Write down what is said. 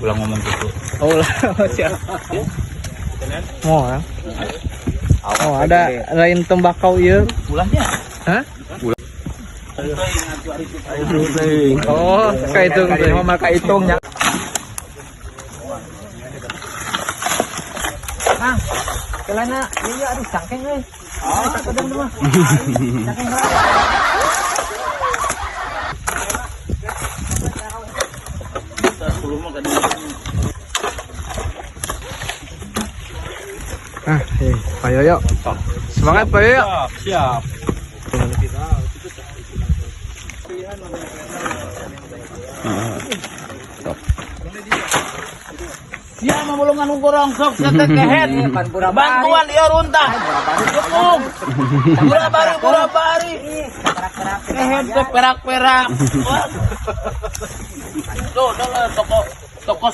Ulang ngomong gitu. Oh lah, siap. Mau kan? Oh, ada lain tembakau ieu. Ulahnya. Hah? Oh, kaitung teh. Mama kaitungnya. Mang, kelana ieu aduh cangkeng euy. Ah, kadang mah. Cangkeng. Pak Yoyo. Semangat Pak Yoyo. Siap. Siapa mamulungan kurang sok setek kehet. Bantuan ieu runtah. Cukup. Pura-pari. Kehet teh perak-perak. Tuh, toko